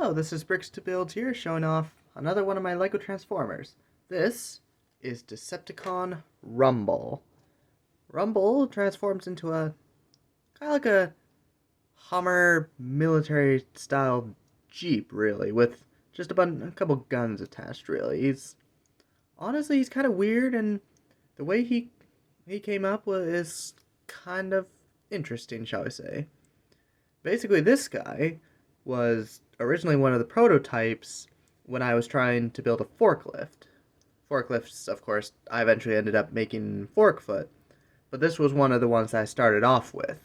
Hello, this is Bricks to Build here, showing off another one of my LEGO Transformers. This is Decepticon Rumble. Rumble transforms into a kind of like a Hummer military style Jeep, really, with just a couple guns attached, really. He's kind of weird, and the way he came up with is kind of interesting, shall we say. Basically, this guy was originally one of the prototypes when I was trying to build a forklift. Forklifts, of course, I eventually ended up making forkfoot, but this was one of the ones that I started off with.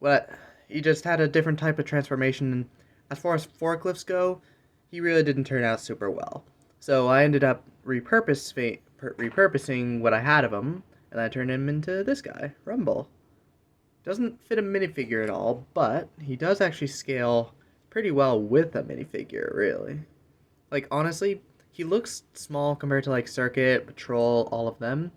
Well, he just had a different type of transformation, and as far as forklifts go, he really didn't turn out super well. So I ended up repurposing what I had of him, and I turned him into this guy, Rumble. Doesn't fit a minifigure at all, but he does actually scale pretty well with a minifigure, really. Like, honestly, he looks small compared to, like, Circuit, Patrol, all of them.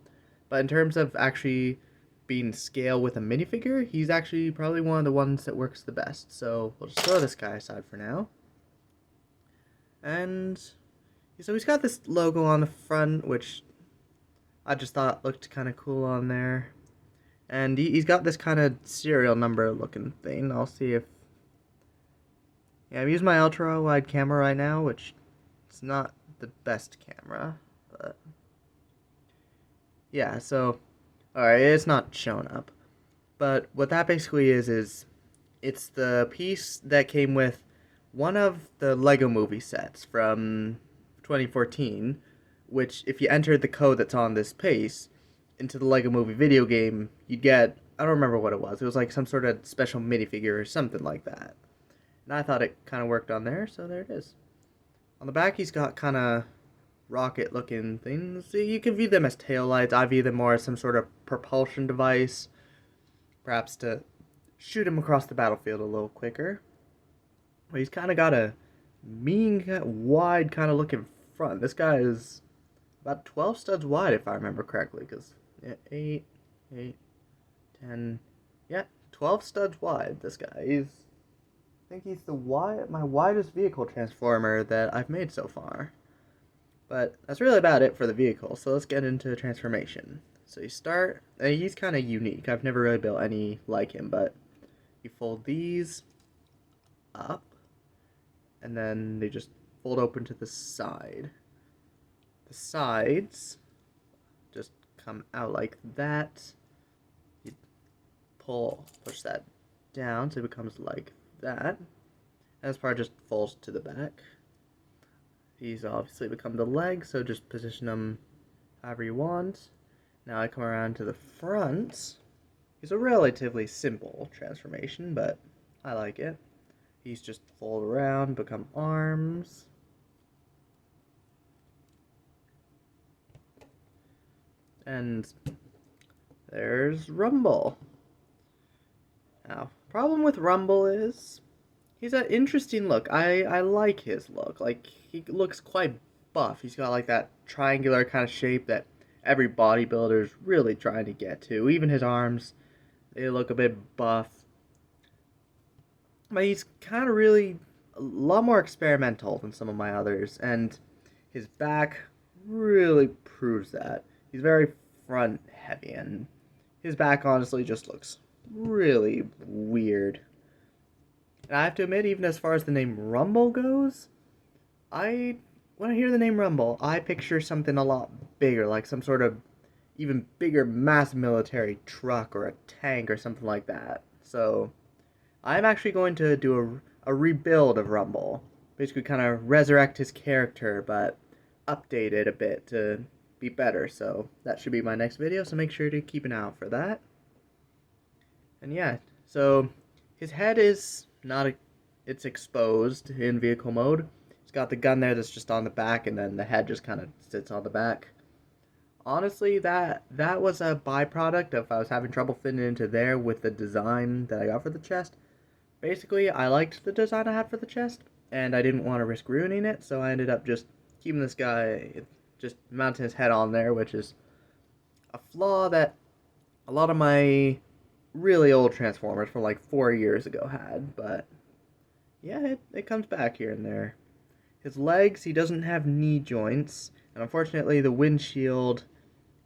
But in terms of actually being scale with a minifigure, he's actually probably one of the ones that works the best. So we'll just throw this guy aside for now. And so he's got this logo on the front, which I just thought looked kind of cool on there. And he's got this kind of serial number looking thing. I'll see if... Yeah, I'm using my ultra wide camera right now, which is not the best camera. But yeah, so... Alright, it's not showing up. But what that basically is it's the piece that came with one of the Lego movie sets from 2014, which if you entered the code that's on this piece into the Lego Movie video game, you'd get, I don't remember what it was. It was like some sort of special minifigure or something like that. And I thought it kind of worked on there, so there it is. On the back, he's got kind of rocket-looking things. You can view them as taillights. I view them more as some sort of propulsion device, perhaps to shoot him across the battlefield a little quicker. But he's kind of got a mean, wide kind of looking front. This guy is about 12 studs wide, if I remember correctly, because yeah, 8, 10, yeah, 12 studs wide, this guy. I think he's my widest vehicle transformer that I've made so far. But that's really about it for the vehicle, so let's get into transformation. So you start, he's kind of unique. I've never really built any like him, but you fold these up, and then they just fold open to the side. The sides just come out like that. You push that down so it becomes like that. And this part just falls to the back. These obviously become the legs, so just position them however you want. Now I come around to the front. It's a relatively simple transformation, but I like it. These just fold around, become arms. And there's Rumble. Now, problem with Rumble is he's an interesting look. I like his look. Like, he looks quite buff. He's got like that triangular kind of shape that every bodybuilder is really trying to get to. Even his arms, they look a bit buff. But he's kind of really a lot more experimental than some of my others. And his back really proves that. He's very front heavy, and his back honestly just looks really weird. And I have to admit, even as far as the name Rumble goes, when I hear the name Rumble, I picture something a lot bigger, like some sort of even bigger mass military truck or a tank or something like that. So I'm actually going to do a rebuild of Rumble. Basically kind of resurrect his character, but update it a bit to be better. So that should be my next video, so make sure to keep an eye out for that. And yeah, so his head is not it's exposed in vehicle mode. It's got the gun there that's just on the back, and then the head just kind of sits on the back. Honestly, that was a byproduct of I was having trouble fitting into there with the design that I got for the chest. Basically, I liked the design I had for the chest, and I didn't want to risk ruining it, so I ended up just keeping this guy, just mounting his head on there, which is a flaw that a lot of my really old Transformers from like 4 years ago had, but yeah, it comes back here and there. His legs, he doesn't have knee joints, and unfortunately, the windshield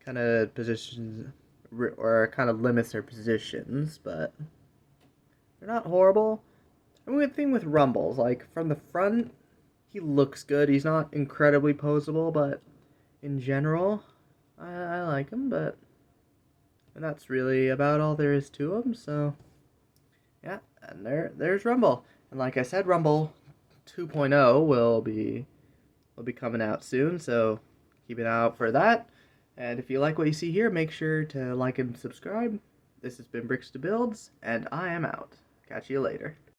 kind of positions or kind of limits their positions, but they're not horrible. And weird thing with Rumbles, like from the front, he looks good. He's not incredibly posable, but in general, I like him. But and that's really about all there is to him. So yeah, and there's Rumble. And like I said, Rumble 2.0 will be coming out soon. So keep an eye out for that. And if you like what you see here, make sure to like and subscribe. This has been Bricks to Builds, and I am out. Catch you later.